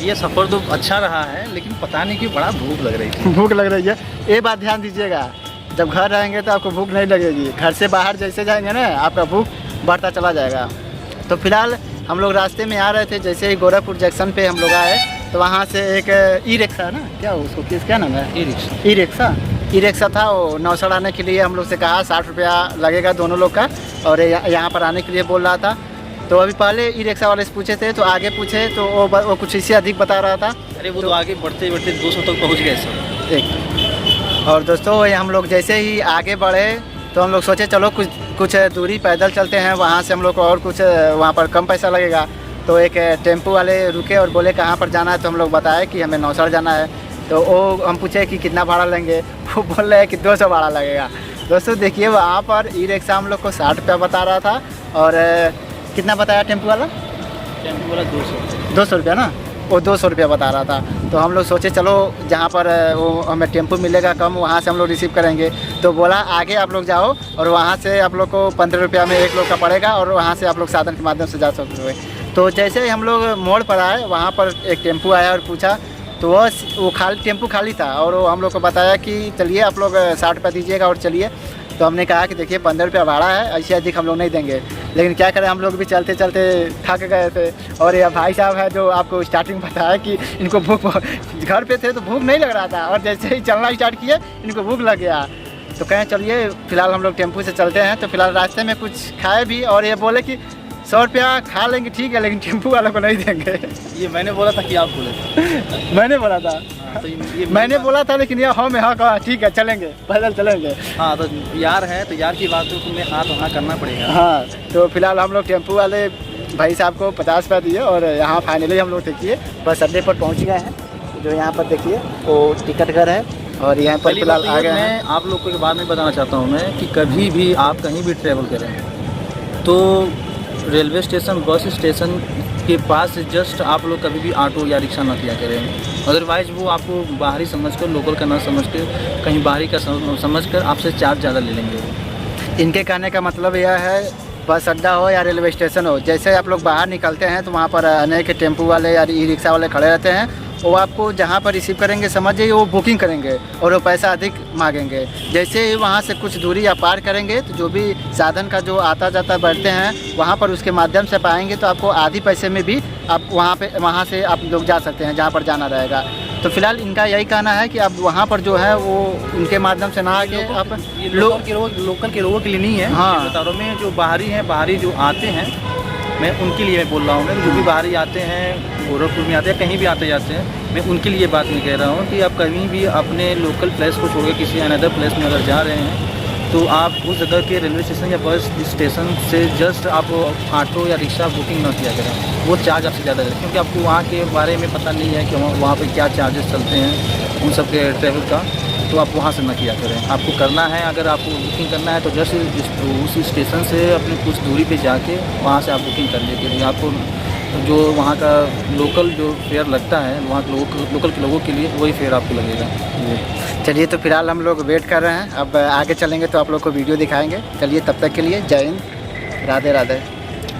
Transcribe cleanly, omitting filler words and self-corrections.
ये सफ़र तो अच्छा रहा है, लेकिन पता नहीं क्यों बड़ा भूख लग रही थी। भूख लग रही है, ये बात ध्यान दीजिएगा, जब घर रहेंगे तो आपको भूख नहीं लगेगी, घर से बाहर जैसे जाएंगे ना आपका भूख बढ़ता चला जाएगा। तो फिलहाल हम लोग रास्ते में आ रहे थे, जैसे ही गोरखपुर जंक्शन पे हम लोग आए तो वहाँ से एक ई रिक्शा ना, क्या उसको क्या नाम है? ई रिक्शा था। वो नौसड़ आने के लिए हम लोग से कहा 60 रुपया लगेगा दोनों लोग का, और यहाँ पर आने के लिए बोल रहा था। तो अभी पहले ई रिक्शा वाले से पूछे थे, तो आगे पूछे तो वो कुछ इससे अधिक बता रहा था। अरे वो तो आगे बढ़ते बढ़ते 200 तक पहुँच गए सब। एक और दोस्तों हम लोग जैसे ही आगे बढ़े तो हम लोग सोचे चलो कुछ दूरी पैदल चलते हैं, वहाँ से हम लोग को और कुछ वहाँ पर कम पैसा लगेगा। तो एक टेम्पो वाले रुके और बोले कहाँ पर जाना है, तो हम लोग बताए कि हमें नौसड़ जाना है। तो वो हम पूछे कि कितना भाड़ा लेंगे, वो बोल रहे हैं कि 200 भाड़ा लगेगा। दोस्तों देखिए वहाँ पर ई रिक्शा हम लोग को 60 रुपया बता रहा था, और कितना बताया टेम्पो वाला? 200 रुपया ना, वो 200 रुपया बता रहा था। तो हम लोग सोचे चलो जहाँ पर वो हमें टेम्पो मिलेगा कम, वहाँ से हम लोग रिसीव करेंगे। तो बोला आगे आप लोग जाओ और वहाँ से आप लोग को 15 रुपया में एक लोग का पड़ेगा, और वहाँ से आप लोग साधन के माध्यम से जा सकते हो। तो जैसे ही हम लोग मोड़ पर आए, वहाँ पर एक टेम्पो आया और पूछा, तो वो टेम्पो खाली था, और वो हम लोग को बताया कि चलिए आप लोग 60 रुपया दीजिएगा और चलिए। तो हमने कहा कि देखिए 15 रुपया भाड़ा है, ऐसे अधिक हम लोग नहीं देंगे। लेकिन क्या करें, हम लोग भी चलते चलते थक गए थे। और ये भाई साहब है जो आपको स्टार्टिंग बताया कि इनको भूख, घर पे थे तो भूख नहीं लग रहा था, और जैसे ही चलना स्टार्ट किए इनको भूख लग गया। तो कहें चलिए फिलहाल हम लोग टेम्पो से चलते हैं। तो फिलहाल रास्ते में कुछ खाए भी, और ये बोले कि 100 रुपया खा लेंगे ठीक है, लेकिन टेम्पो वालों को नहीं देंगे। ये मैंने बोला था कि आप बोले थे? मैंने बोला था। तो ये मैंने बोला था, लेकिन ये हाँ में हाँ कहा ठीक है चलेंगे, पैदल चलेंगे। हाँ तो यार है तो यार की बात तो तुम्हें हाँ तो हाँ करना पड़ेगा। हाँ तो फिलहाल हम लोग टेम्पो वाले भाई साहब को 50 रुपया दिए, और यहाँ फाइनली हम लोग देखिए बस अड्डे पर पहुँच गए हैं। जो यहाँ पर देखिए वो टिकट घर है, और यहाँ पर फिलहाल आ गए हैं। मैं आप लोग को एक बात में बताना चाहता हूँ मैं कि कभी भी आप कहीं भी ट्रैवल करें तो रेलवे स्टेशन, बस स्टेशन के पास से जस्ट आप लोग कभी भी ऑटो या रिक्शा ना किया करें। अदरवाइज़ वो आपको बाहरी समझकर, लोकल का ना समझकर, कहीं बाहरी का समझकर आपसे चार्ज ज़्यादा ले लेंगे। इनके कहने का मतलब यह है, बस अड्डा हो या रेलवे स्टेशन हो, जैसे आप लोग बाहर निकलते हैं तो वहाँ पर अनेक टेम्पो वाले या ई रिक्शा वाले खड़े रहते हैं। वो आपको जहाँ पर रिसीव करेंगे समझ जाइए वो बुकिंग करेंगे, और वो पैसा अधिक मांगेंगे। जैसे ही वहाँ से कुछ दूरी आप पार करेंगे तो जो भी साधन का जो आता जाता बैठते हैं वहाँ पर उसके माध्यम से पाएंगे, तो आपको आधी पैसे में भी आप वहाँ से आप लोग जा सकते हैं जहाँ पर जाना रहेगा। तो फिलहाल इनका यही कहना है कि आप वहाँ पर जो है वो उनके माध्यम से ना आके आप लोकल के लोगों के लिए नहीं है। हाँ बता रहा हूँ मैं, जो बाहरी हैं, बाहरी जो आते हैं, मैं उनके लिए मैं बोल रहा हूँ। मैं जो भी बाहरी आते हैं, गोरखपुर में आते हैं, कहीं भी आते जाते हैं, मैं उनके लिए बात नहीं कह रहा हूँ कि आप कहीं भी अपने लोकल प्लेस को छोड़कर किसी अनदर प्लेस में अगर जा रहे हैं तो आप उस जगह के रेलवे स्टेशन या बस स्टेशन से जस्ट आप ऑटो या रिक्शा बुकिंग ना किया करें। वो चार्ज आपसे ज़्यादा करें, क्योंकि आपको वहाँ के बारे में पता नहीं है कि वहाँ पे क्या चार्जेस चलते हैं उन सब के ट्रैवल का। तो आप वहाँ से ना किया करें। आपको करना है, अगर आपको बुकिंग करना है तो जस्ट उसी स्टेशन से अपने कुछ दूरी पे जाके वहाँ से आप बुकिंग कर लीजिए। आपको जो वहाँ का लोकल जो फेयर लगता है, वहाँ लोकल के लोगों के लिए वही फेयर आपको लगेगा। चलिए तो फिलहाल हम लोग वेट कर रहे हैं, अब आगे चलेंगे तो आप लोग को वीडियो दिखाएंगे। चलिए तब तक के लिए जय हिंद, राधे राधे।